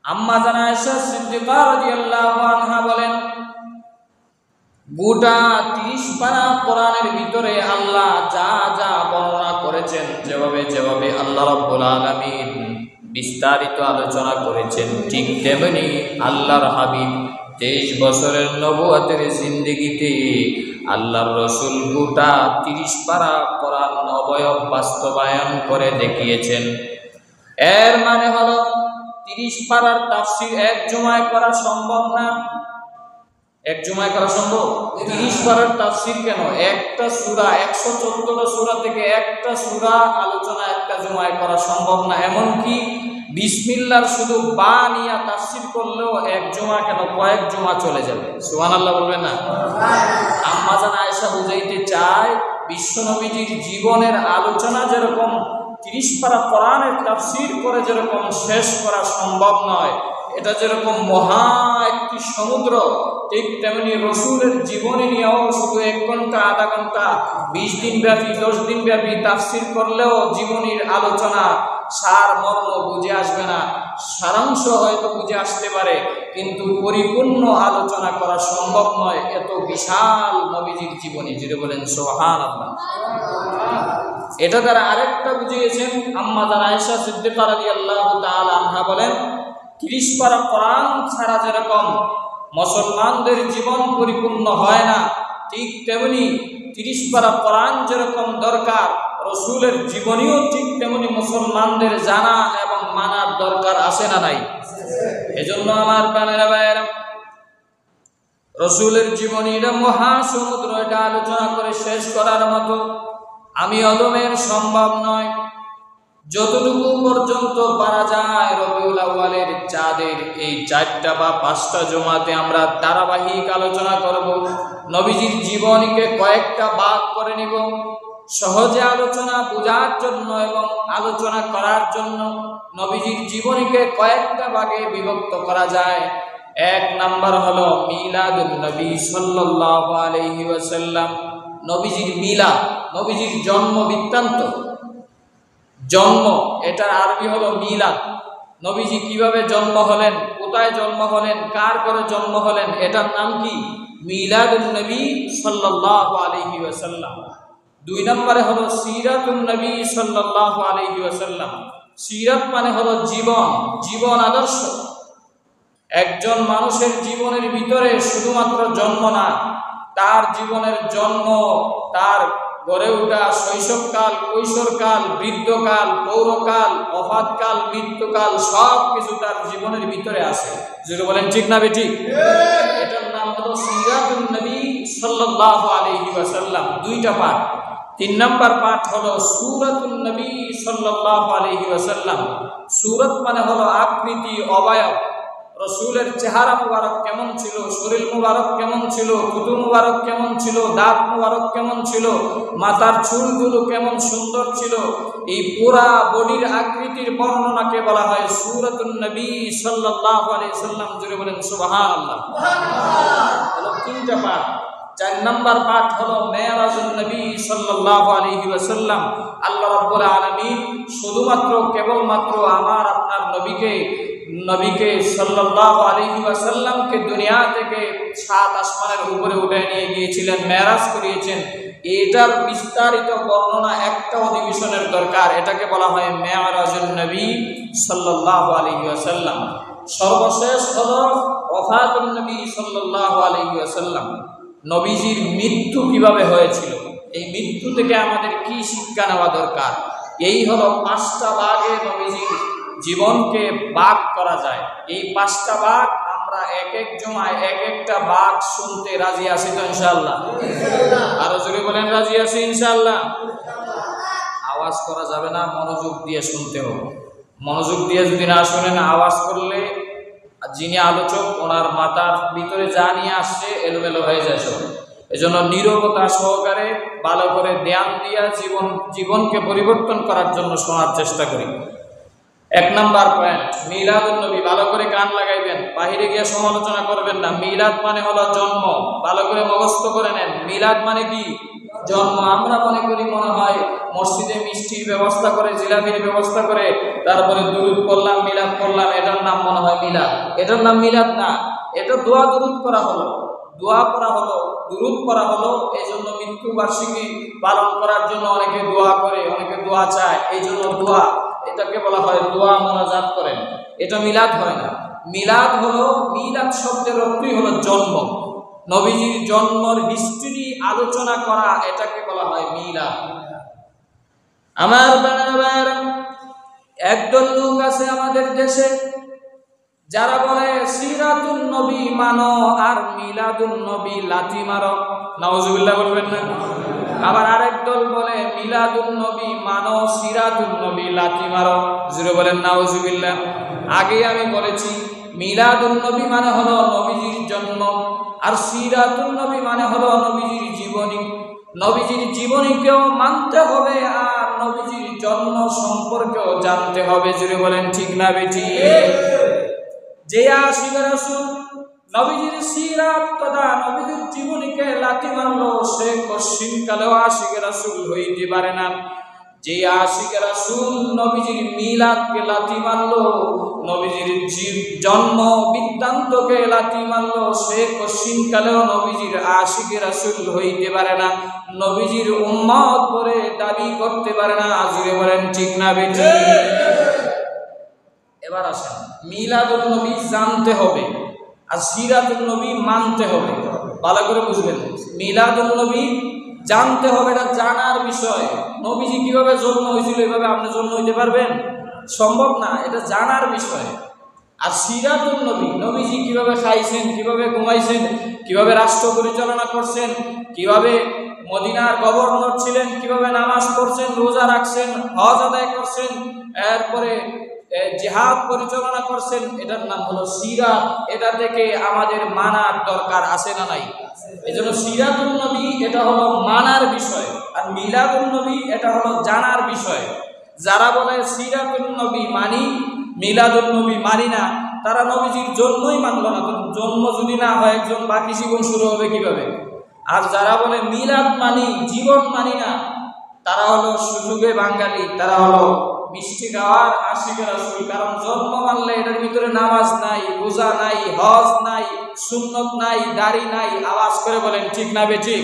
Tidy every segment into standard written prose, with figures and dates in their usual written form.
আম্মা জান আয়েশা সিদ্দিকা রাদিয়াল্লাহু আনহা বলেন, গোটা 30 পারা কোরআনের ভিতরে আল্লাহ যা যা বর্ণনা করেছেন, যেভাবে যেভাবে আল্লাহ রাব্বুল আলামিন বিস্তারিত আলোচনা করেছেন, ঠিক তেমনি আল্লাহর হাবিব 23 বছরের নবুয়তের জিন্দেগিতে আল্লাহর রাসূল গোটা 30 পারা কোরআন অবয়ব বাস্তবায়ন করে দেখিয়েছেন। এর মানে হলো 30 পারার তাফসীর এক জুমায় করা সম্ভব না। এক জুমায় করা সম্ভব? 30 পারার তাফসীর কেন? একটা সূরা 114টা সূরা থেকে একটা সূরা আলোচনা একটা জুমায় করা সম্ভব না। এমনকি বিসমিল্লাহর শুধু বা নিয়া তাফসীর করলেও এক জুমা কেন কয়েক জুমা চলে যাবে। সুবহানাল্লাহ বলবেন না? আম্মা জান আয়েশা বুঝাইতে চায়, বিশ্বনবীজির জীবনের আলোচনা যেরকম 30 পারা কোরআনের তাফসীর করে যেরকম শেষ করা সম্ভব নয়, এটা যেরকম মহা একটি সমুদ্র, ঠিক তেমনি রসুলের জীবনী নিয়েও শুধু 1 ঘন্টা আধা ঘন্টা 20 দিন ব্যাপী 10 দিন ব্যাপী তাফসীর করলেও জীবনীর আলোচনা সার মর্ম বুঝে আসবে না। সারাংশ হয়তো বুঝে আসতে পারে, কিন্তু পরিপূর্ণ আলোচনা করা সম্ভব নয়। এত বিশাল নবীজির জীবনী, যেটা বলেন সুবহানাল্লাহ। এটা দ্বারা আরেকটা বুঝিয়েছেন আম্মা জান আয়েশা সিদ্দিকা রাদিয়াল্লাহু তাআলা আনহা বলেন, 30 পারা কোরআন ছাড়া যেরকম মুসলমানদের জীবন পরিপূর্ণ হয় না, ঠিক তেমনি 30 পারা কোরআন যেরকম দরকার, রসুলের জীবনীও ঠিক তেমনি মুসলমানদের জানা এবং মানার দরকার আছে না নাই? এজন্য আমার প্রাণেরা ভাইয়েরা, রসুলের জীবনী এটা মহাসমুদ্র, এটা আলোচনা করে শেষ করার মতো আমি অদমের সম্ভব নয়। যতটুকু পর্যন্ত পারা যায় রবিউল আউয়ালের চাঁদের এই 4টা বা 5টা জুমাতে আমরা ধারাবাহিক আলোচনা করব। নবীজির জীবনীকে কয়েকটা ভাগ করে নিব, সহজে আলোচনা বোঝার জন্য এবং আলোচনা করার জন্য নবীজির জীবনীকে কয়েকটা ভাগে বিভক্ত করা যায়। 1 নাম্বার হলো মিলাদুন নবী সাল্লাল্লাহু আলাইহি ওয়াসাল্লাম, নবীজির মিলাদ, নবীজির জন্ম বৃত্তান্ত। জন্ম, এটার আরবি হলো মিলাদ। নবীজি কিভাবে জন্ম হলেন, কোথায় জন্ম হলেন, কার করে জন্ম হলেন, এটার নাম কি? মিলাদুন নবী সাল্লাল্লাহু আলাইহি ওয়াসাল্লাম। 2 নম্বরে হলো সিরাতুন নবী সাল্লাল্লাহু আলাইহি ওয়াসাল্লাম। সিরাত মানে হলো জীবন, জীবন আদর্শ। একজন মানুষের জীবনের ভিতরে শুধুমাত্র জন্ম না, তার জীবনের জন্ম, তার গড়ে ওঠা শৈশবকাল, কৈশোরকাল, বৃদ্ধকাল, পৌরকাল, অফাতকাল, মৃত্যুকাল, সব কিছু তার জীবনের ভিতরে আছে। যদি বলেন ঠিক না বেঠিক? এটার নাম হলো সিরাতুন নবী সাল্লাল্লাহু আলাইহি ওয়াসাল্লাম। 2টা পাঠ। 3 নম্বর পাঠ হলো সূরাতুন নবী সাল্লাল্লাহু আলাইহি ওয়াসাল্লাম। সূরত মানে হলো আকৃতি, অবয়ব। রসুলের চেহারা মুবারক কেমন ছিল, শরীর মুবারক কেমন ছিল, থুতু মুবারক কেমন ছিল, দাঁত মুবারক কেমন ছিল, মাথার চুলগুলো কেমন সুন্দর ছিল, এই পুরা বডির আকৃতির বর্ণনাকে বলা হয় সূরাতুন নবী সাল্লাল্লাহু আলাইহি ওয়াসাল্লাম। জোরে বলেন সুবহানাল্লাহ। হলো 3টা পাঠ। 4 নম্বর পাঠ হলো মেরাজুন নবী সাল্লাল্লাহু আলাইহি ওয়াসাল্লাম। আল্লাহ রাব্বুল আলামিন শুধুমাত্র কেবলমাত্র আমার আপনার নবীকে সাল্লাল্লাহু আলাইহি ওয়াসাল্লামকে দুনিয়া থেকে 7 আসমানের উপরে উঠিয়ে নিয়ে গিয়েছিলেন, মেরাজ করিয়েছেন। এটার বিস্তারিত বর্ণনা একটা অধিবেশনের দরকার। এটাকে বলা হয় মেরাজুন নবী সাল্লাল্লাহু আলাইহি ওয়াসাল্লাম। সর্বশেষ হলো ওফাতুন নবী সাল্লাল্লাহু আলাইহি ওয়াসাল্লাম। নবীজির মৃত্যু কিভাবে হয়েছিল, এই মৃত্যু থেকে আমাদের কি শিক্ষা নেওয়া দরকার, এই হলো 5টা ভাগে নবীজির জীবনকে ভাগ করা যায়। এই 5টা ভাগ আমরা এক এক জমায় এক একটা ভাগ শুনতে রাজি আছি তো ইনশাআল্লাহ? আরো জোরে বলেন রাজি আছি ইনশাআল্লাহ? আওয়াজ করা যাবে না, মনোযোগ দিয়ে শুনতে হবে। মনোযোগ দিয়ে যদি না শুনেন, আওয়াজ করলে যিনি আলোচক ওনার মাথার ভিতরে যা নিয়ে আসছে এলোমেলো হয়ে যায় সব। এজন্য নীরবতা সহকারে ভালো করে ধ্যান দিয়া জীবনকে পরিবর্তন করার জন্য শোনার চেষ্টা করি। 1 নাম্বার পয়েন্ট মিলাদুন নবী। ভালো করে কান লাগাইবেন, বাহিরে গিয়ে সমালোচনা করবেন না। মিলাদ মানে হলো জন্ম, ভালো করে মুখস্থ করে নেন। মিলাদ মানে কি? জন্ম। আমরা মনে করি মনে হয় মসজিদে মিষ্টির ব্যবস্থা করে, জিলাপির ব্যবস্থা করে, তারপরে দুরূদ পড়লাম, মিলাদ পড়লাম, এটার নাম মনে হয় মিলাদ। এটার নাম মিলাদ না, এটা দোয়া দুরূদ করা হলো, দোয়া করা হলো, দুরূদ করা হলো। এই জন্য মৃত্যু বার্ষিকী পালন করার জন্য অনেকে দোয়া করে, অনেকে দোয়া চায়, এই জন্য দোয়া, এটাকে বলা হয় দোয়া মোনাজাত করেন। এটা মিলাদ হয় না। মিলাদ হলো, মিলাদ শব্দের অর্থই হলো জন্ম, নবীজির জন্মের হিস্ট্রি আলোচনা করা, এটাকে বলা হয় মিলাদ। আমার বাংলার একদল লোক আছে আমাদের দেশে যারা বলে সিরাতুন নবী মানো আর মিলাদুন নবী লাথি মারো। নাউজুবিল্লাহ বলবেন না? আবার আরেক দল বলে মিলাদুন নবী মানো, সিরাতুন নবী লাথি মারো। জুড়ে বলেন নাউজুবিল্লাহ। আগে আমি বলেছি মিলাদুন নবী মানে হলো নবীজির জন্ম, আর সিরাতুন নবী মানে হলো নবীজির জীবনী। নবীজির জীবনীকেও মানতে হবে আর নবীজির জন্ম সম্পর্কেও জানতে হবে। জুড়ে বলেন ঠিক না বেটি? যে আশিক রাসূল নবীজির সিরাত তথা নবীজির জীবনীকে লাথি মারলো, সে কশিন কালেও আশিক রাসূল হইতে পারে না। যে আশিক রাসূল নবীজির মিলাদকে লাথি মারলো, নবীজির জন্ম বৃত্তান্তকে লাথি মারলো, সে কশিন কালেও নবীজির আশিক রাসূল হইতে পারে না, নবীজির উম্মত বলে দাবি করতে পারে না। আজকে বলেন ঠিক না বেটি? এবার আসেন, মিলাদুন নবী জানতে হবে আর সিরাতুন নবী মানতে হবে। ভালো করে বুঝবেন, মিলাদুন নবী জানতে হবে, এটা জানার বিষয়। নবীজি কিভাবে জন্ম হয়েছিল এভাবে আপনি জন্ম হইতে পারবেন? সম্ভব না, এটা জানার বিষয়। আর সিরাতুন নবী, নবীজি কিভাবে খাইছেন, কিভাবে ঘুমাইছেন, কিভাবে রাষ্ট্র পরিচালনা করছেন, কিভাবে মদিনার গভর্নর ছিলেন, কিভাবে নামাজ পড়ছেন, রোজা রাখছেন, হজ আদায় করছেন, এরপরে জিহাদ পরিচালনা করছেন, এটার নাম হলো সিরাত। এটা থেকে আমাদের মানার দরকার আছে না নাই? এজন্য সিরাতুন নবী এটা হলো মানার বিষয়, আর মিলাদুন নবী এটা হলো জানার বিষয়। যারা বলে সিরাতুন নবী মানি, মিলাদুন নবী মানি না, তারা নবীজির জন্মই মানলো না। জন্ম যদি না হয় একজন, বাকি জীবন শুরু হবে কিভাবে? আর যারা বলে মিলাদ মানি, জীবন মানি না, তারা হলো সুযোগে বাঙালি, তারা হলো মিষ্টি খাওয়ার আশিক রাসূল। কারণ জন্ম মানলে এটার ভিতরে নামাজ নাই, রোজা নাই, হজ নাই, সুন্নত নাই, দাড়ি নাই। আওয়াজ করে বলেন ঠিক না বেঠিক?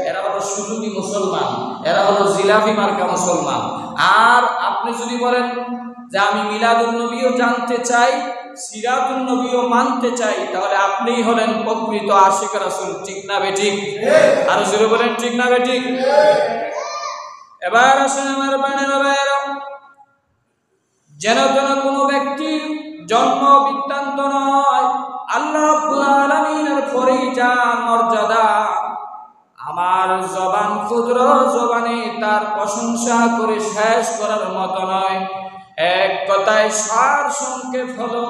এরা হলো সুযোগী মুসলমান, এরা হলো জিলাপি মার্কা মুসলমান। আর আপনি যদি বলেন যে আমি মিলাদুন নবীও জানতে চাই, সিরাতুন নবীও মানতে চাই, তাহলে আপনিই হলেন প্রকৃত আশিক রাসূল। ঠিক না বেঠিক? আর জোরে বলেন ঠিক না বেঠিক? এবার আসেন আমার বাণীর বাইরে, যেন যেন কোনো ব্যক্তির জন্ম বৃত্তান্ত নয়, আল্লাহ রাব্বুল আলামিনের পরিজান মর্যাদা। আমার জবান ক্ষুদ্র জবানে তার প্রশংসা করে শেষ করার মতো নয়। এক কথায় সার সংক্ষেপ হলো,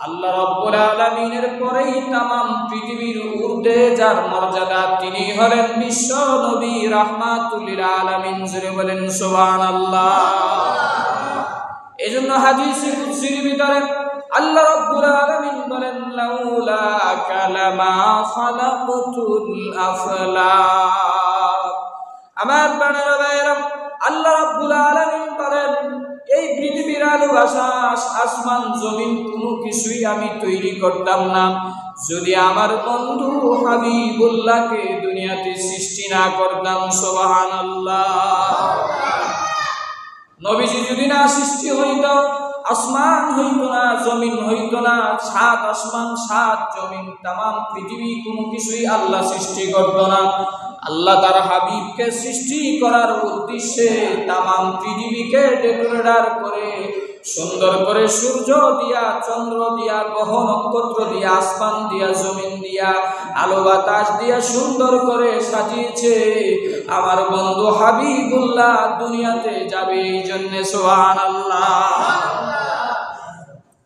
আল্লাহ রাব্বুল আলামিনের পরেই তামাম পৃথিবীর ঊর্ধ্বে যার মর্যাদা, তিনি হলেন বিশ্ব নবী রাহমাতুল লিল আলামিন। জোরে বলেন সুবহানাল্লাহ। এজন্য হাদিসে কুদসির ভিতরে আল্লাহ রাব্বুল আলামিন বলেন, লাউলা কালামা খালাকতুল আফলাক। আমার প্রাণের ভাইরা, আল্লাহ রাব্বুল আলামিন বলেন, এই পৃথিবীর আলো বাতাস আসমান জমিন কোনো কিছুই আমি তৈরি করতাম না যদি আমার বন্ধু হাবিবুল্লাহকে দুনিয়াতে সৃষ্টি না করতাম। সুবহানাল্লাহ। নবীজি যদি না সৃষ্টি হইত, আসমান হইত না, জমিন হইত না, সাত আসমান সাত জমিন তামাম পৃথিবী কোনো কিছুই আল্লাহ সৃষ্টি করত না। আল্লাহ তার হাবিবকে সৃষ্টি করার উদ্দেশ্যে তামাম পৃথিবীকে ডেকোরেটর করে, সুন্দর করে সূর্য দিয়া, চন্দ্র দিয়া, গ্রহ নক্ষত্র দিয়া, আসমান দিয়া, জমিন দিয়া, আলো বাতাস দিয়া সুন্দর করে সাজিয়েছে। আমার বন্ধু হাবিবুল্লাহ দুনিয়াতে যাবে এই জন্যে। সুবহানাল্লাহ।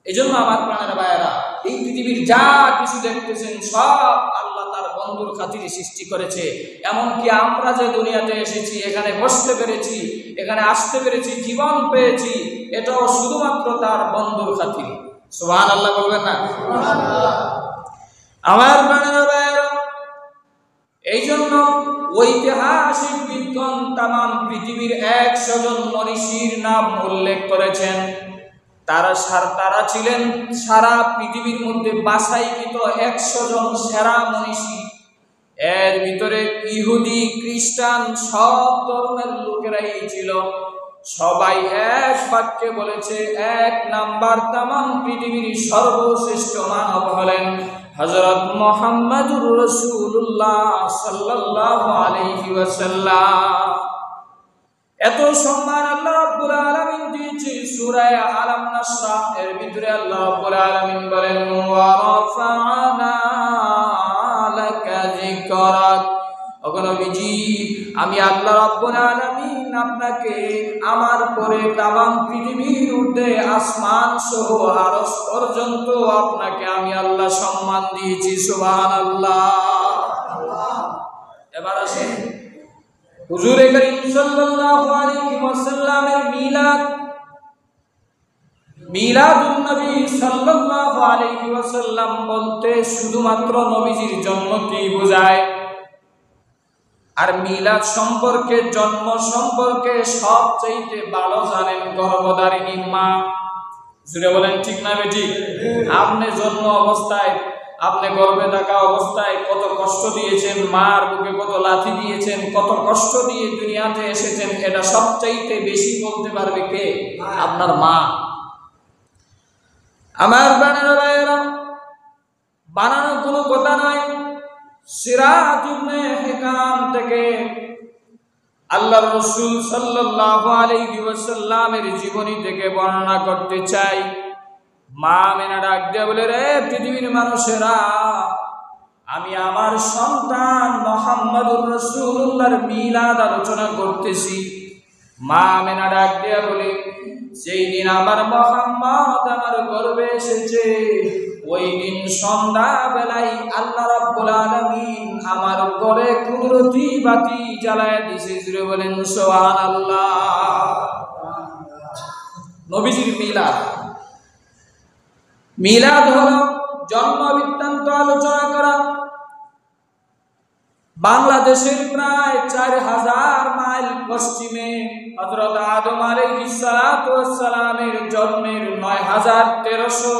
এই জন্য আমার প্রাণের ভাইয়েরা, এই পৃথিবীর যা কিছু দেখতেছেন সব আল্লাহ তার বন্ধুর খাতিরে সৃষ্টি করেছে। এমনকি আমরা যে দুনিয়াতে এসেছি, এখানে বসতে পেরেছি, এখানে আসতে পেরেছি, জীবন পেয়েছি, এটাও শুধুমাত্র তার বন্ধুর খাতিরে। সুবহানাল্লাহ বলবেন না? আমার প্রাণের ভাইয়েরা, এই জন্য ঐতিহাসিক বিজ্ঞান তামাম পৃথিবীর 100 জন মনীষীর নাম উল্লেখ করেছেন। তারা ছিলেন সারা পৃথিবীর মধ্যে বাছাইকৃত 100 জন সেরা মনীষী। এর ভিতরে ইহুদি, খ্রিস্টান সব ধর্মের লোকেরাই ছিল। সবাই এক বাক্যে বলেছে, 1 নাম্বার তামাম পৃথিবীর সর্বশ্রেষ্ঠ মানব হলেন হযরত মুহাম্মদুর রাসূলুল্লাহ সাল্লাল্লাহু আলাইহি ওয়াসাল্লাম। এত সম্মান আল্লাহ রাব্বুল আলামিন দিয়েছে সূরা আলাম নাশরাহ এর ভিতরে আল্লাহ রাব্বুল আলামিন বলেন, ওয়া রাফা'না লাকা যিকরাক। ওগো নবীজি, আমি আল্লাহ রাব্বুল আলামিন আপনাকে আমার পরে তামাম পৃথিবীর ঊর্ধ্বে আসমান সহ আরশ পর্যন্ত আপনাকে আমি আল্লাহ সম্মান দিয়েছি। সুবহানাল্লাহ। এবার আসেন হুজুর করিম সাল্লাল্লাহু আলাইহি ওয়াসাল্লামের মিলাদুন নবী সাল্লাল্লাহু আলাইহি ওয়াসাল্লাম বলতে শুধুমাত্র নবীজির জন্মকেই বোঝায়। আর মিলাদ সম্পর্কে, জন্ম সম্পর্কে সবচেয়ে ভালো জানেন গর্ভধারিণী মা। জুড়ে বলেন ঠিক না বেঠিক? আপনি জন্ম অবস্থায়, আপনি গর্ভে থাকা অবস্থায় কত কষ্ট দিয়েছেন, মার বুকে কত লাথি দিয়েছেন, কত কষ্ট দিয়ে দুনিয়াতে এসেছেন, এটা সবচাইতে বেশি বলতে পারবে কে? আপনার মা। আমার ভাইয়েরা, বানানো কোনো কথা নয়। সিরাত ইবনে হিকাম থেকে আল্লাহর রাসূল সাল্লাল্লাহু আলাইহি ওয়াসাল্লামের জীবনী থেকে বর্ণনা করতে চাই। মা আমিনা ডাক দিয়ে বলে, রে পৃথিবীর মানুষেরা, আমি আমার সন্তান মুহাম্মদুর রাসূলুল্লাহর মিলাদ আলোচনা করতেছি। মা আমিনা ডাক দিয়ে বলে, যেই দিন আমার মুহাম্মদ আমার গর্ভে এসেছে, ওই দিন সন্ধ্যা বেলায় আল্লাহ রাব্বুল আলামিন আমার ঘরে কুদরতি বাতি জ্বালায় দিয়েছে। জুড়ে বলেন সুবহানাল্লাহ। নবীজির মিলাদ হলো জন্ম বৃত্তান্ত আলোচনা করা। বাংলাদেশের প্রায় 4000 মাইল পশ্চিমে হযরত আদম আলাইহিস সালাতু ওয়াস সালামের জন্মের 9300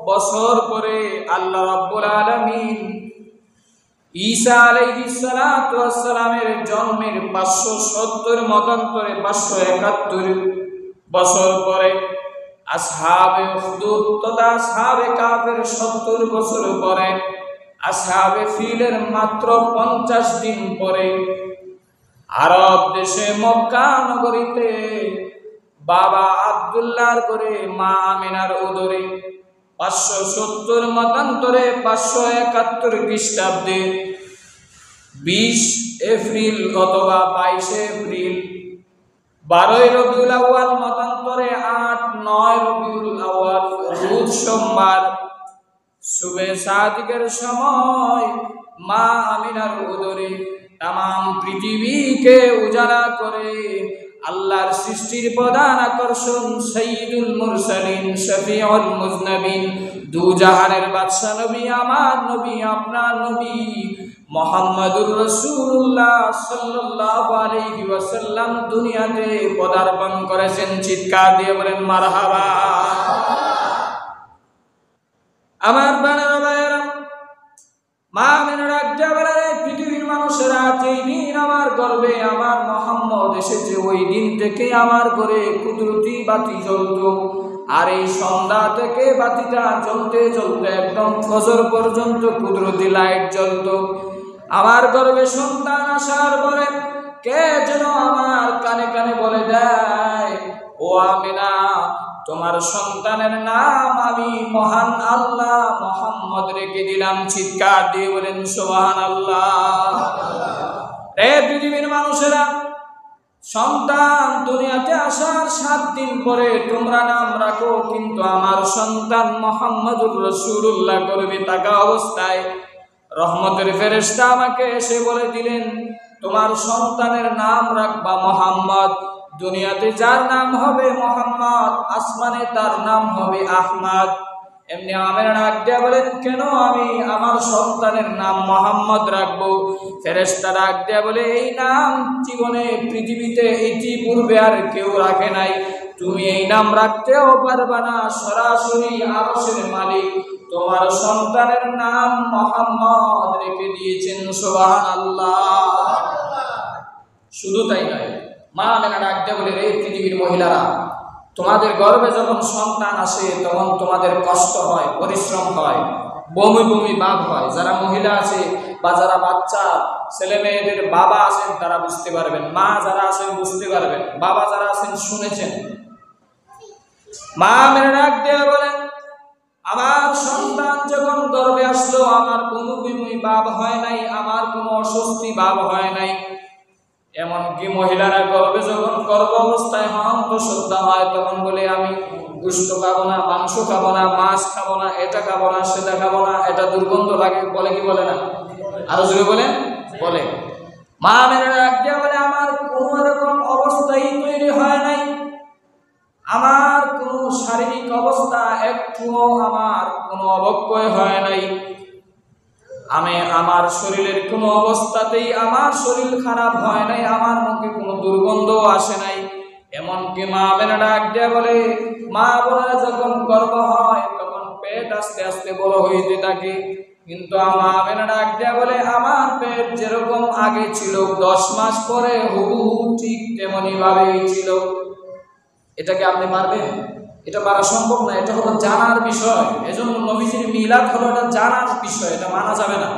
বছর পরে আল্লাহ রাব্বুল আলামিন ঈসা আলাইহিস সালাতু ওয়াস সালামের জন্মের 570 মতান্তরে 571 বছর পরে, আসহাবে উখদুদ তথা আসহাবে কাফের 70 বছর পরে, আসহাবে ফিলের মাত্র 50 দিন পরে আরব দেশে মক্কা নগরীতে বাবা আব্দুল্লাহর করে মা আমিনার উদরে 570 মতান্তরে 571 খ্রিস্টাব্দে 20 এপ্রিল অথবা 22 এপ্রিল, 12 রবিউল আউয়াল মতান্তরে 8-9 রবিউল আউয়াল রোজ সোমবার সুবে সাদিকের সময় মা আমিনার উদরে তামাম পৃথিবীকে উজাড়া করে আল্লাহর সৃষ্টির প্রধান আকর্ষণ সাইয়্যিদুল মুরসালিন শফিউল মুজনাবিন দু জাহানের বাদশা নবী, আমার নবী, আপনার নবী মুহাম্মদুর রাসূলুল্লাহ সাল্লাল্লাহু আলাইহি ওয়াসাল্লাম দুনিয়াতে পদার্পণ করেছেন। চিৎকার দিয়ে বলেন মারহাবা। আমার ভাইয়েরা, মা আমিনার একবারে পৃথিবীর মানুষেরা, যেই দিন আমার গর্ভে আমার মুহাম্মদ এসেছে, ওই দিন থেকে আমার ঘরে কুদরতি বাতি জ্বলত। আর এই সন্ধ্যা থেকে বাতিটা জ্বলতে জ্বলতে একদম ফজর পর্যন্ত কুদরতি লাইট জ্বলত। আমার গর্ভে সন্তান আসার পরে কে যেন আমার কানে কানে বলে দেয়, ও আমিনা, তোমার সন্তানের নাম আমি মহান আল্লাহ মুহাম্মদ রেখে দিলাম। চিৎকার দিয়ে বলেন সুবহানাল্লাহ। রে পৃথিবীর মানুষেরা, সন্তান দুনিয়াতে আসার 7 দিন পরে তোমরা নাম রাখো, কিন্তু আমার সন্তান মুহাম্মদুর রাসূলুল্লাহ গর্ভে থাকা অবস্থায় রহমতের ফেরেশতা আমাকে এসে বলে দিলেন, তোমার সন্তানের নাম রাখবা মুহাম্মদ। দুনিয়াতে যার নাম হবে মুহাম্মদ, আসমানে তার নাম হবে আহমদ। এমনি আমেনা ডাক দিয়া বলেন, কেন আমি আমার সন্তানের নাম মোহাম্মদ রাখবো? ফেরেশতা ডাক দিয়া বলে, এই নাম জীবনে পৃথিবীতে ইতিপূর্বে আর কেউ রাখে নাই, তুমি এই নাম রাখতেও পারবা না, সরাসরি আরশের মালিক তোমার সন্তানের নাম মোহাম্মদ রেখে দিয়েছেন। সুবহানাল্লাহ। শুধু তাই নয়, মা আমেনা ডাক দিয়া বলে, এই পৃথিবীর মহিলারা, তোমাদের গর্ভে যখন সন্তান আসে তখন তোমাদের কষ্ট হয়, পরিশ্রম হয়, বমি বমি ভাব হয়। যারা মহিলা আছে বা যারা বাচ্চা ছেলে মেয়েদের বাবা আছেন তারা বুঝতে পারবেন, মা যারা আছেন বুঝতে পারবেন, বাবা যারা আছেন শুনেছেন। মা আমেনা ডাক দিয়া বলেন, আমার সন্তান যখন গর্ভে আসলো আমার কোনো বমি ভাব হয় নাই, আমার কোনো অস্বস্তি ভাব হয় নাই। এমনকি মহিলারা গর্ভে যখন গর্ভ অবস্থায় অন্তঃসত্ত্বা হয় তখন বলে, আমি গোশত খাবো না, মাংস খাবো না, মাছ খাবো না, এটা খাবো না, সেটা খাবো না, এটা দুর্গন্ধ লাগে, বলে কি বলে না? আরো জোরে বলেন, বলে। মা আমেনা ডাক দিয়া বলে, আমার কোনো এরকম অবস্থাই তৈরি হয় নাই, আমার কোনো শারীরিক অবস্থা একটুও আমার কোনো অবক্ষয় হয় নাই, আমি আমার শরীরের কোনো অবস্থাতেই আমার শরীর খারাপ হয় নাই, আমার মুখে কোনো দুর্গন্ধ আসে নাই। এমনকি মা আমেনা ডাক দিয়া বলে, মা বোনেরা যখন গর্ভ হয় তখন পেট আস্তে আস্তে বড় হইতে থাকে, কিন্তু মা আমেনা ডাক দিয়া বলে, আমার পেট যেরকম আগে ছিল 10 মাস পরে হুবহু ঠিক তেমনি ভাবেই ছিল। এটাকে আপনি পারবেন? এটা পারা সম্ভব না, এটা হলো জানার বিষয়। এজন্য নবীজির মিলাদ হলো এটা জানার বিষয়, এটা মানা যাবে না।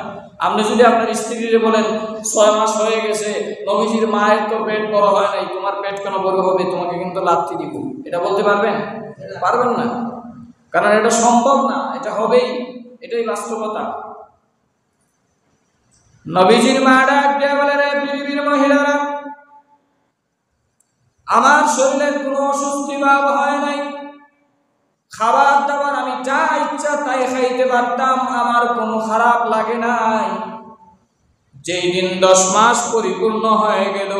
আপনি যদি আপনার স্ত্রীকে বলেন 6 মাস হয়ে গেছে, নবীজির মায়ের তো পেট বড় হয় নাই, তোমার পেট কেন বড় হবে, তোমাকে কিন্তু লাথি দিব, এটা বলতে পারবেন? পারবেন না, কারণ এটা সম্ভব না, এটা হবেই, এটাই বাস্তবতা। নবীজির মা ডাক দিয়া বলে, রে পৃথিবীর মহিলারা, আমার শরীরের কোনো অস্বস্তি ভাব হয় নাই, খাবার দাবার আমি যা ইচ্ছা তাই খাইতে পারতাম, আমার কোনো খারাপ লাগে নাই। যেই দিন 10 মাস পরিপূর্ণ হয়ে গেল,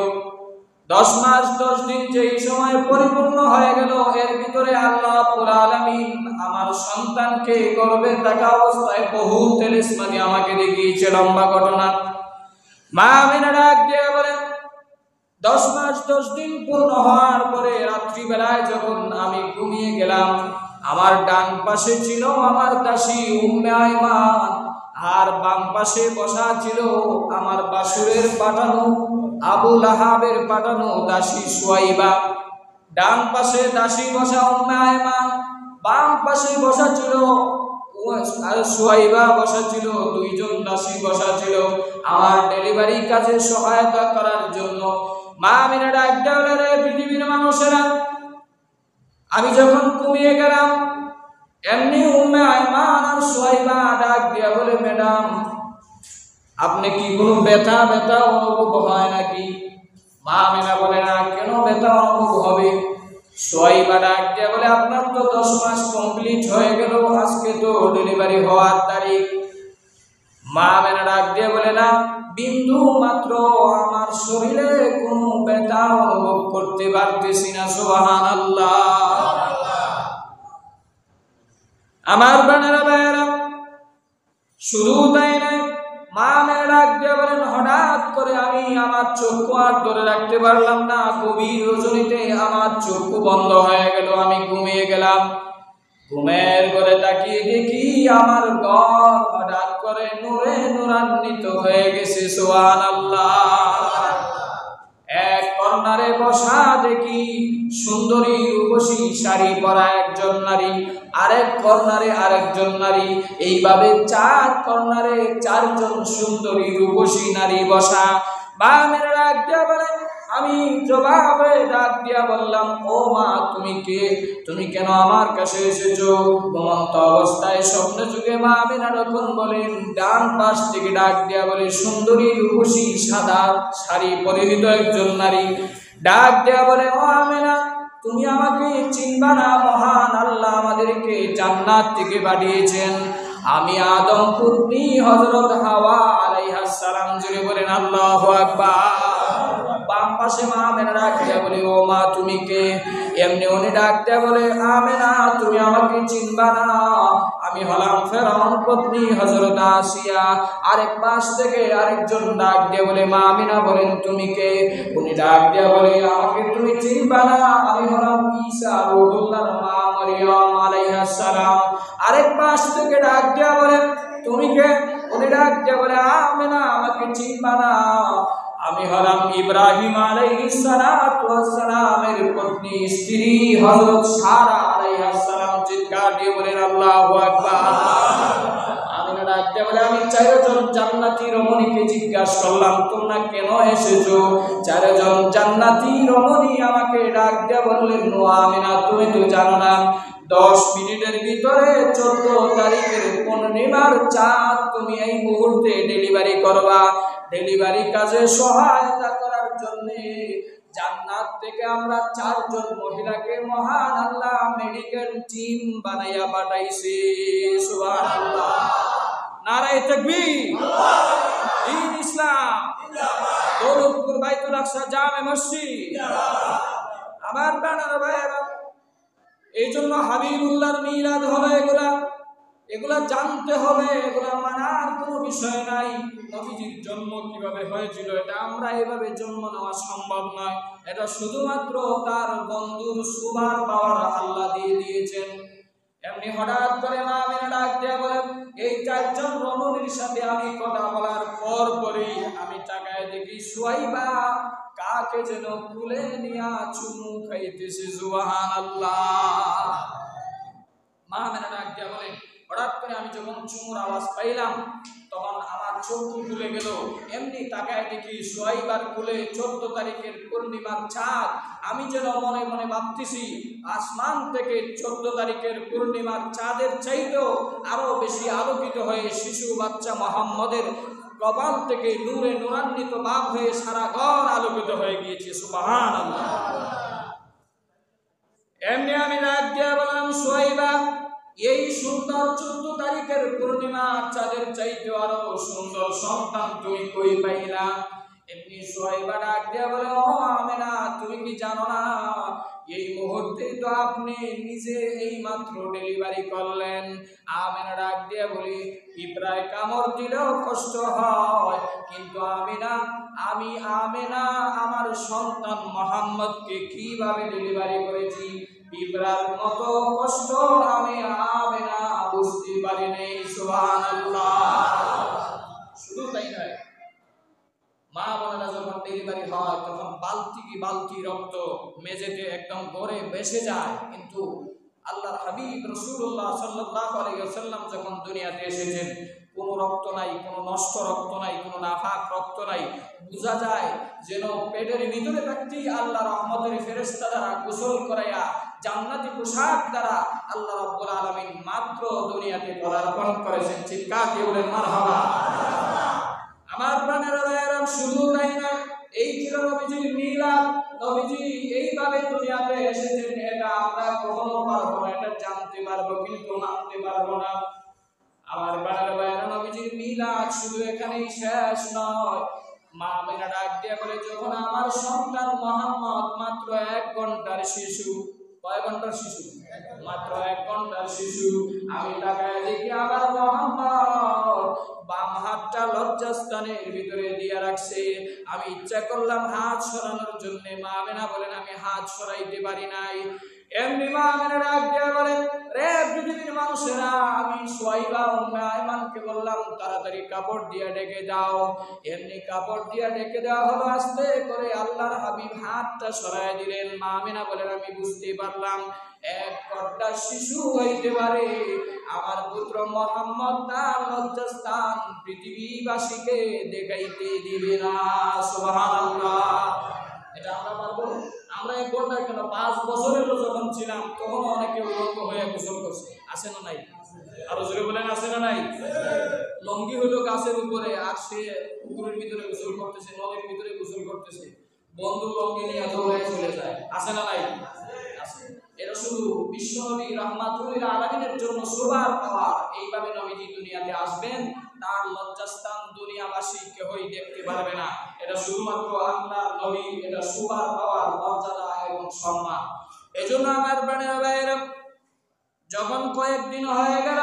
10 মাস 10 দিন যেই সময় পরিপূর্ণ হয়ে গেল, এর ভিতরে আল্লাহ রাব্বুল আলামিন আমার সন্তানকে গর্ভে থাকা অবস্থায় বহু তেলিসমানি আমাকে দেখিয়েছে, লম্বা ঘটনা। মা আমেনা ডাক দিয়ে বলেন, 10 মাস 10 দিন পূর্ণ হওয়ার পরে রাত্রিবেলায় যখন আমি ঘুমিয়ে গেলাম, আমার ডান পাশে ছিল আমার দাসী উম্মে আইমান, আর বাম পাশে বসা ছিল আমার বাসুরের পাঠানো আবু লাহাবের পাঠানো দাসী সুয়াইবা। ডান পাশে দাসী বসা উম্মে আইমান, বাম পাশে বসা ছিল সুয়াইবা বসা ছিল, দুইজন দাসী বসা ছিল আমার ডেলিভারি কাজে সহায়তা করার জন্য। মা আমিনা ডাক দিয়া বলে, রে পৃথিবীর মানুষেরা, আমি যখন ঘুমিয়ে গেলাম, এমনি উম্মে আইমান আর সুয়াইবা ডাক দিয়া বলে, ম্যাডাম আপনি কি কোনো ব্যথা ব্যথা অনুভব হয় নাকি? মা আমিনা বলে, না, কেন ব্যথা অনুভব হবে? সুয়াইবা ডাক দিয়া বলে, আপনার তো 10 মাস কমপ্লিট হয়ে গেল, আজকে তো ডেলিভারি হওয়ার তারিখ। মা আমিনা ডাক দিয়া বলে, না, বিন্দু মাত্র আমার শরীরে কোনো ব্যথা অনুভব করতে পারতেছি না। সুবহানাল্লাহ। আমার বোনেরা ভাইয়েরা, শুধু তাই নয়, মা আমিনা ডাক দিয়া বলেন, হঠাৎ করে আমি আমার চক্ষু আর ধরে রাখতে পারলাম না, গভীর রজনীতে আমার চক্ষু বন্ধ হয়ে গেল, আমি ঘুমিয়ে গেলাম। ঘুমের ঘরে তাকিয়ে দেখি আমার ঘর হঠাৎ করে নূরে নূরান্বিত হয়ে গেছে। সুবহানাল্লাহ। এক কর্নারে বসা দেখি সুন্দরী রূপসী শাড়ি পরা একজন নারী, আরেক কর্নারে আরেকজন নারী, এইভাবে 4 কর্নারে 4 জন সুন্দরী রূপসী নারী বসা। মা আমিনা ডাক দিয়া বলেন, আমি জবাবে ডাক দিয়া বললাম, ও মা, তুমি কে? তুমি কেন আমার কাছে এসেছো? ঘুমন্ত অবস্থায় স্বপ্ন যুগে মা আমিনা যখন বলেন, ডান পাশ থেকে ডাক দিয়া বলে, সুন্দরী রূপসী সাদা শাড়ি পরিহিত একজন নারী ডাক দিয়া বলে, ও আমিনা, তুমি আমাকে চিনবা না? মহান আল্লাহ আমাদেরকে জান্নাত থেকে পাঠিয়েছেন, আমি আদম পুত্রী হযরত হাওয়া আলাইহিস সালাম। জুড়ে বলেন আল্লাহু আকবার। বাম পাশে মা আমেনা ডাক দিয়া বলে ও মা তুমি কে? এমনি উনি ডাক দিয়া বলে আমেনা তুমি আমাকে চিনবা না, আমি হলাম ফেরাউন পত্নী হযরত আসিয়া। আরেক পাশ থেকে আরেকজন ডাক দিয়া বলে মা আমিনা বলেন তুমি কে? উনি ডাক দিয়া বলে আমাকে তুমি চিনবা না, আমি হলাম ঈসা রূহুল্লাহর মা মারইয়াম আলাইহিস সালাম। আরেক পাশ থেকে ডাক দিয়া বলে তুমি কে? উনি ডাক দিয়া বলে আমেনা আমাকে চিনবা না, আমি হলাম ইব্রাহিম আলাইহিস সালাতু ওয়াস সালামের পত্নী স্ত্রী হযরত সারা আলাইহিস সালাম। চিৎকার দিয়ে বলেন আল্লাহু আকবার। আমিনা ডাক দিয়া বলে আমি চারজন জান্নাতি রমণীকে জিজ্ঞাসা করলাম তোমরা কেন এসেছো? চারজন জান্নাতি রমণী আমাকে ডাক দিয়া বললেন ও আমিনা তুমি তো জানো না 10 মিনিটের ভিতরে 14 তারিখের পূর্ণিমার চাঁদ তুমি এই মুহূর্তে ডেলিভারি করবা। ডেলিভারি কাজে সহায়তা করার জন্য জান্নাত থেকে আমরা 4 জন মহিলাকে মহান আল্লাহ মেডিকেল টিম বানাইয়া পাঠাইছে। সুবহানাল্লাহ, নারায়ে তাকবীর, দ্বীন ইসলাম, দৌলতপুর বাইতুল আকসা জামে মসজিদ। আমার বানার ভাইরা, এই জন্য হাবিবুল্লাহর মিলাদ হলো এগুলা জানতে হবে, এগুলা মানার কোনো বিষয় নাই। নবীজির জন্ম কিভাবে হয়েছিল এটা আমরা এভাবে জন্ম নেওয়া সম্ভব নয়, এটা শুধুমাত্র তার বন্ধুর সুবার পাওয়ার আল্লাহ দিয়ে দিয়েছেন। এমনি হঠাৎ করে মা আমিনা ডাক দিয়া বলেন এই 4 জন রমণীর সাথে আমি কথা বলার পরই আমি তাকায় দেখি সুয়াইবা কাকে যেন তুলে নিয়া চুমু খাইতেছে। সুবহানাল্লাহ। মা আমিনা ডাক দিয়া বলেন হঠাৎ করে আমি যখন চুমুর আওয়াজ পাইলাম তখন আমার চোখ খুলে গেল। এমনি তাকায় দেখি সুয়াইবার কোলে 14 তারিখের পূর্ণিমার চাঁদ। আমি যেন মনে মনে ভাবতেছি আসমান থেকে 14 তারিখের পূর্ণিমার চাঁদের চাইতেও আরো বেশি আলোকিত হয়ে শিশু বাচ্চা মুহাম্মদের কপাল থেকে নূরে নূরান্বিত ভাব হয়ে সারা ঘর আলোকিত হয়ে গিয়েছে। সুবহানাল্লাহ। এমনি আমি ডাক দিয়া বললাম সুয়াইবা এই সুন্দর 14 তারিখের পূর্ণিমা চাঁদের চাইতে আরো সুন্দর সন্তান তুমি কই পাইলা? এমনি সুয়াইবা ডাক দিয়া বলে ও আমেনা তুমি কি জানো না এই মুহূর্তে তো আপনি নিজে এই মাত্র ডেলিভারি করলেন। আমেনা ডাক দিয়া বলি পিঁপড়ায় কামড় দিলেও কষ্ট হয়, কিন্তু আমি আমেনা আমার সন্তান মুহাম্মদকে কিভাবে ডেলিভারি করেছি পিঁপড়ার মতো কষ্ট আমি আমেনা বুঝতে পারি নাই। সুবহানাল্লাহ। শুধু তাই নয়, মা বোনেরা যখন ডেলিভারি হয় তখন বালতি রক্ত মেঝেতে একদম গড়ে ভেসে যায়, কিন্তু আল্লাহর হাবিব রাসূলুল্লাহ সাল্লাল্লাহু আলাইহি ওয়াসাল্লাম যখন দুনিয়াতে এসেছেন কোনো রক্ত নাই, কোনো নষ্ট রক্ত নাই, কোনো নাফাক রক্ত নাই। বোঝা যায় যেন পেটের ভিতরে থাকতেই আল্লাহ রহমতের ফেরেশতা দ্বারা গোসল করাইয়া জান্নাতি পোশাক দ্বারা আল্লাহ রাব্বুল আলামিন মাত্র দুনিয়াতে পদার্পণ করেছেন। চিৎকার দিয়ে বলেন মারহাবা। আমার প্রাণের ভাইয়েরা, শুধু তাই না, এই ছিল নবীজির মিলাদ। নবীজি এইভাবে দুনিয়াতে এসেছেন এটা আমরা কখনো পারবো না, এটা জানতে পারবো কিন্তু মানতে পারবো না। আমার প্রাণের ভাইয়েরা, নবীজির মিলাদ শুধু এখানেই শেষ নয়। মা আমিনা ডাক দিয়া বলে যখন আমার সন্তান মুহাম্মদ মাত্র 1 ঘন্টার শিশু, কয় ঘন্টার শিশু? মাত্র 1 ঘন্টার শিশু। আমি তাকায় দেখি আমার মুহাম্মদ বাম হাতটা লজ্জাস্থানের ভিতরে দিয়ে রাখছে। আমি ইচ্ছা করলাম হাত সরানোর জন্য, মা আমিনা বলেন আমি হাত সরাইতে পারি নাই। এমনি মা আমিনা ডাক দিয়া বলেন রে পৃথিবীর মানুষেরা, আমি সুয়াইবা উম্মে আয়মানকে বললাম তাড়াতাড়ি কাপড় দিয়ে ঢেকে দাও। এমনি কাপড় দিয়ে ঢেকে দেওয়া হলো। আস্তে করে আল্লাহর হাবিব হাতটা সরাই দিলেন। মা আমিনা বলেন আমি বুঝতে পারলাম 1 ঘন্টার শিশু হইতে পারে, আমার পুত্র মুহাম্মদ তার লজ্জাস্থান পৃথিবীবাসীকে দেখাইতে দিবে না। সুবহানাল্লাহ। এটা আমরা পারবো? আমরা 1 ঘন্টা কেন 5 বছরেরও যখন ছিলাম তখন অনেকে উলঙ্গ হয়ে গোসল করছে, আছে না নাই? আরো জোরে বলেন আছে না নাই? লঙ্গি হলো গাছের উপরে আর সে পুকুরের ভিতরে গোসল করতেছে, নদীর ভিতরে গোসল করতেছে, বন্ধু লঙ্গি নিয়ে দৌড়ায় চলে যায়, আছে না নাই? আছে। এটা শুধু বিশ্বনবী রাহমাতুল লিল আলামিনের জন্য সুবার পাওয়ার, এইভাবে নবীজি দুনিয়াতে আসবেন, তার লজ্জাস্থান দুনিয়াবাসী কেউই দেখতে পারবে না। এটা শুধুমাত্র আল্লাহর নবী, এটা সুবার পাওয়ার, মর্যাদা এবং সম্মান। এজন্য আমার প্রাণের ভাইয়েরা, যখন কয়েকদিন হয়ে গেল,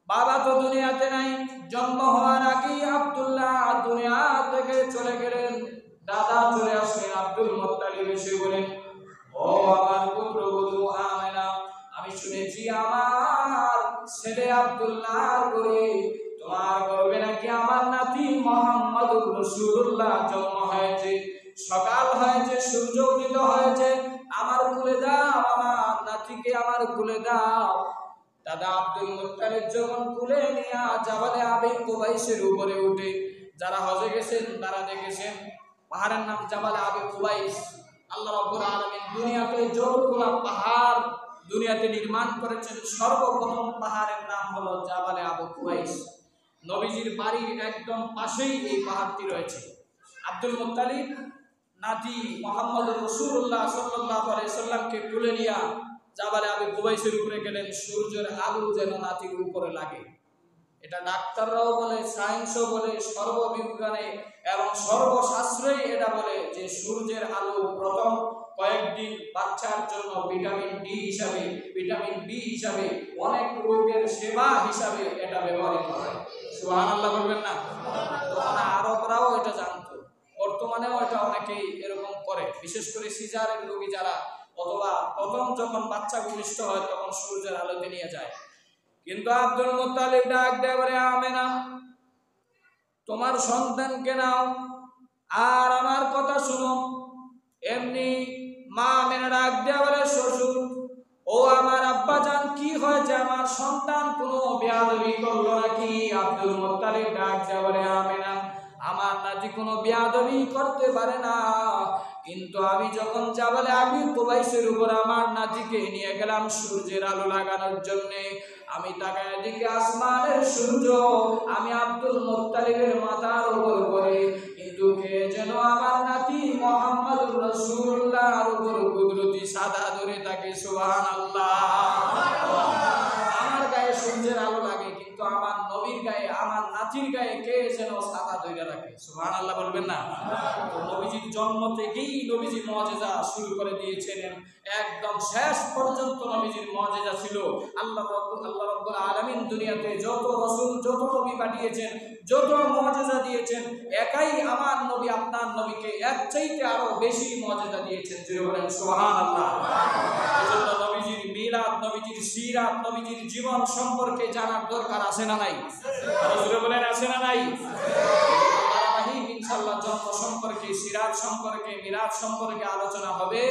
বাবা তো দুনিয়াতে নাই, জন্ম হওয়ার আগেই আব্দুল্লাহ দুনিয়া থেকে চলে গেলেন। দাদা চলে আসলেন, আব্দুল মুত্তালিব এসে বলেন, ও আমার পুত্রবধূ আমেনা, আমি শুনেছি আমার ছেলে আব্দুল্লাহর ঘরে, তোমার গর্ভে নাকি আমার নাতি মুহাম্মদুর রাসূলুল্লাহ জন্ম হয়েছে। সকাল হয়েছে, সূর্য উদিত হয়েছে, আমার কুলে দাও, আমার নাতিকে আমার কুলে দাও। দাদা আব্দুল মুত্তালিব যখন কুলে নিয়ে জাবালে আবি কুবাইসের উপরে উঠে, যারা হজে গেছেন তারা দেখেছেন পাহাড়ের নাম জাবালে আবি কুবাইস। আল্লাহ রাব্বুল আলামিন দুনিয়াতে যতগুলো পাহাড় দুনিয়াতে নির্মাণ করেছেন, সর্বপ্রথম পাহাড়ের নাম হলো জাবালে আবু কুবাইস। নবীজির বাড়ির একদম পাশেই এই পাহাড়টি রয়েছে। আব্দুল মুত্তালিব নাতি মুহাম্মদুর রাসূলুল্লাহ সাল্লাল্লাহু আলাইহি সাল্লামকে তুলে নিয়ে জাবালে আবি কুবাইসের উপরে গেলেন, সূর্যের আলো যেন নাতির উপরে লাগে। এটা ডাক্তাররাও বলে, সায়েন্সও বলে, সর্ববিজ্ঞানে এবং সর্বশাস্ত্রেই এটা বলে যে সূর্যের আলো প্রথম কয়েকদিন বাচ্চার জন্য ভিটামিন ডি হিসাবে, ভিটামিন বি হিসাবে, অনেক রোগের সেবা হিসাবে এটা ব্যবহৃত হয়। সুবহানাল্লাহ বলবেন না? তখন আরবরাও এটা জানতো, বর্তমানেও এটা অনেকেই এরকম করে, বিশেষ করে সিজারের রোগী যারা, অথবা প্রথম যখন বাচ্চা ভূমিষ্ঠ হয় তখন সূর্যের আলোতে নিয়ে যায়। কিন্তু আব্দুল মুত্তালিব ডাক দেয়, বলে আমেনা, তোমার সন্তানকে নাও আর আমার কথা শুনো। এমনি মা আমেনা ডাক দেয়, বলে শ্বশুর, ও আমার আব্বাজান, কি হয়েছে? আমার সন্তান কোনো বেয়াদবি করলো নাকি? আব্দুল মুত্তালিব ডাক দেয়, বলে আমেনা, আমার নাতি কোনো বেয়াদবি করতে পারে না, কিন্তু আমি যখন জাবালে আবি কুবাইসের উপর আমার নাতিকে নিয়ে গেলাম সূর্যের আলো লাগানোর জন্য, আমি তাকায় দেখি আসমানের সূর্য আমি আব্দুল মুত্তালিবের মাথার উপর পড়ে, কিন্তু কে যেন আমার নাতি মুহাম্মদুর রাসূলুল্লাহর উপর কুদরতি সাদা ধরে থাকে। সুবহানাল্লাহ। আমার গায়ে সূর্যের আলো লাগে, কিন্তু আমার নবীর গায়ে, আমার নাতির গায়ে কে যেন সাদা ধরে রাখে। সুবহানাল্লাহ বলবেন না? তো নবীজির জন্ম থেকেই নবীজি মুজিজা শুরু করে দিয়েছিলেন, একদম শেষ পর্যন্ত নবীজির মুজিজা ছিল। আল্লাহ রাব্বুল আলামিন দুনিয়াতে যত রাসূল, যত নবী পাঠিয়েছেন, যত মুজিজা দিয়েছেন, একাই আমার নবী আপনার নবীকে এর চাইতে আরো বেশি মুজিজা দিয়েছেন। জোরে বলেন সুবহানাল্লাহ। এজন্য নবীজির মিলাদ, নবীজির সিরাত, নবীজির জীবন সম্পর্কে জানার দরকার আছে না নাই? জোরে বলেন আছে না নাই? ইনশাআল্লাহ জন্ম সম্পর্কে, সিরাত সম্পর্কে, মিলাদ সম্পর্কে আলোচনা হবে।